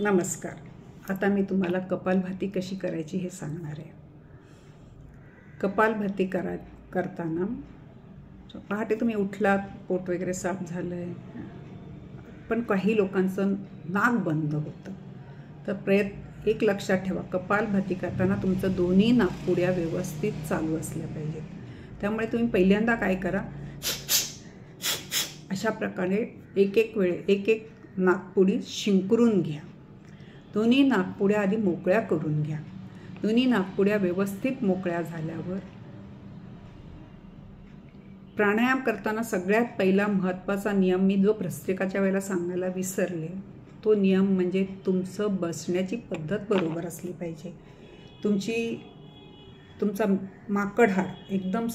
नमस्कार. आता मी तुम्हाला कपालभाती कशी करायची हे सांगणार आहे. कपालभाती करताना पहाटे तुम्ही उठलात, पोट वगैरे साफ झालं आहे, पण काही लोकांचं नाक बंद होतं. तर एक लक्षात ठेवा, कपालभाती करताना तुमचं दोन्ही नाकपुड्या व्यवस्थित चालू असल्या पाहिजेत. त्यामुळे तुम्ही पहिल्यांदा काय करा, अशा प्रकारे एक नाकपुडी शिंकरून घ्या. दोन्ही नाकपुड्या आधी मोकळ्या करून घ्या. दोन्ही नाकपुड्या व्यवस्थित मोकळ्या झाल्यावर प्राणायाम करताना सगळ्यात पहिला महत्त्वाचा नियम मी जो प्रत्येकाच्या वेळेला सांगायला विसरले, तो नियम म्हणजे तुमचं बसण्याची पद्धत बरोबर असली पाहिजे. तुमचा माकड हाड एकदम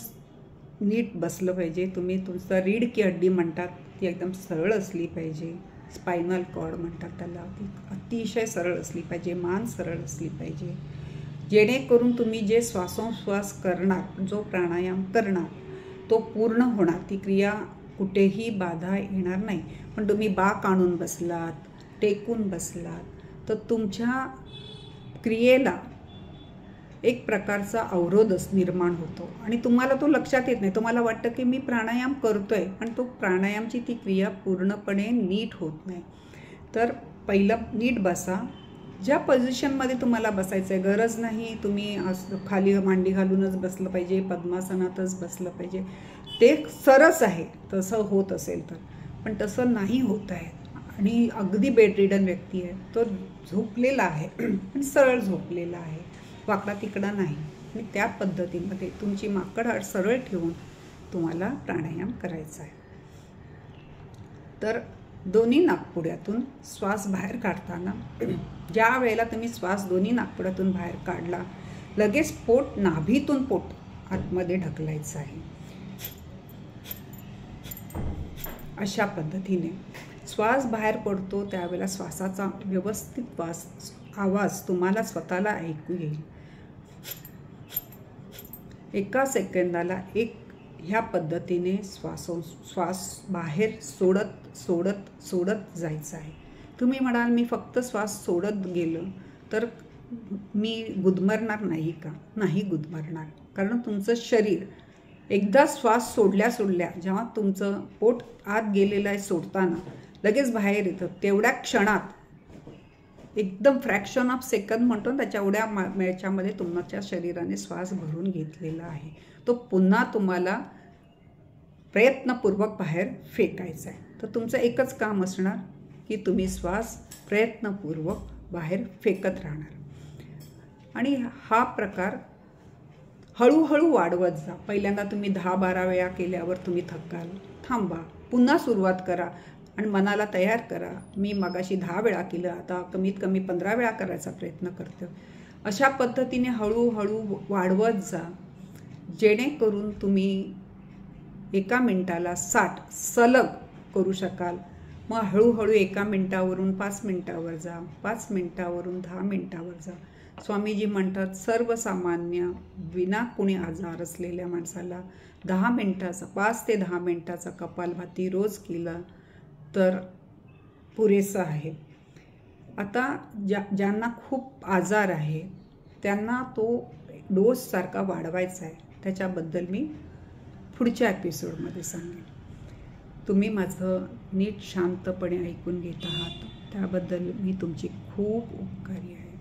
नीट बसलं पाहिजे. तुमचं रीढ की हड्डी म्हणतात ती एकदम सरळ असली पाहिजे. स्पायनल कॉर्ड म्हणतात त्याला, ती अतिशय सरळ असली पाहिजे. मान सरळ असली पाहिजे, जेणेकरून तुम्ही जे श्वासोच्छ्वास करणार, जो प्राणायाम करणार तो पूर्ण होणार. ती क्रिया कुठेही बाधा येणार नाही. पण तुम्ही बाक आणून बसलात, टेकून बसलात तर तुमच्या क्रियेला एक प्रकारचा अवरोधच निर्माण होतो आणि तुम्हाला तो लक्षात येत नाही. तुम्हाला वाटतं की मी प्राणायाम करतोय, पण तो प्राणायामची ती क्रिया पूर्णपणे नीट होत नाही. तर पहिलं नीट बसा. ज्या पोझिशनमध्ये तुम्हाला बसायचं आहे, गरज नाही तुम्ही खाली मांडी घालूनच बसलं पाहिजे, पद्मासनातच बसलं पाहिजे. ते सरस आहे तसं होत असेल तर, पण तसं नाही होत आहे. आणि अगदी बेडरिडन व्यक्ती आहे, तो झोपलेला आहे पण सरळ झोपलेला आहे, वाकडा तिकडा नाही. आणि त्या पद्धतीमध्ये तुमची माकड हाड सरळ ठेवून तुम्हाला प्राणायाम करायचा आहे. तर दोन्ही नाकपुड्यातून श्वास बाहेर काढताना, ज्या वेळेला तुम्ही श्वास दोन्ही नाकपुड्यातून बाहेर काढला, लगेच नाभीतून पोट आतमध्ये ढकलायचं आहे. अशा पद्धतीने श्वास बाहेर पडतो त्यावेळेला श्वासाचा व्यवस्थित आवाज तुम्हाला स्वतःला ऐकू येईल. एका सेकंदाला ह्या पद्धतीने श्वास बाहेर सोडत जायचं आहे. तुम्ही म्हणाल मी फक्त श्वास सोडत गेलं तर मी गुदमरणार नाही का? नाही गुदमरणार, कारण तुमचं शरीर एकदा श्वास सोडल्या जेव्हा तुमचं पोट आत गेलेलं आहे सोडताना लगेच बाहेर येतं. तेवढ्या क्षणात एकदम फ्रॅक्शन ऑफ सेकंद म्हणतो त्याच्या याच्यामध्ये तुमच्या शरीराने श्वास भरून घेतलेला आहे. तो पुन्हा तुम्हाला प्रयत्नपूर्वक बाहेर फेकायचा आहे. तर तुमचं एकच काम असणार की तुम्ही श्वास प्रयत्नपूर्वक बाहेर फेकत राहणार. आणि हा प्रकार हळूहळू वाढवत जा. पहिल्यांदा तुम्ही 10-12 वेळा केल्यावर तुम्ही थकाल, थांबा, पुन्हा सुरुवात करा आणि मनाला तयार करा. मी मगाशी 10 वेळा केलं, आता कमीत कमी 15 वेळा करायचा प्रयत्न करतो. अशा पद्धतीने हळूहळू वाढवत जा, जेणेकरून तुम्ही 1 मिनिटाला 60 सलग करू शकाल. मग हळूहळू 1 मिनिटावरून 5 मिनिटावर जा, 5 मिनिटावरून 10 मिनिटावर जा. स्वामीजी म्हणतात सर्वसामान्य विना कोणी आजार असलेल्या माणसाला 5 ते 10 मिनिटाचा कपालभाती रोज केला तर पुरेसं आहे. आता ज्यांना खूप आजार आहे त्यांना तो डोससारखा वाढवायचा आहे, त्याच्याबद्दल मी पुढच्या एपिसोडमध्ये सांगेन. तुम्ही माझं नीट शांतपणे ऐकून घेत आहात त्याबद्दल मी तुमची खूप उपकारी आहे.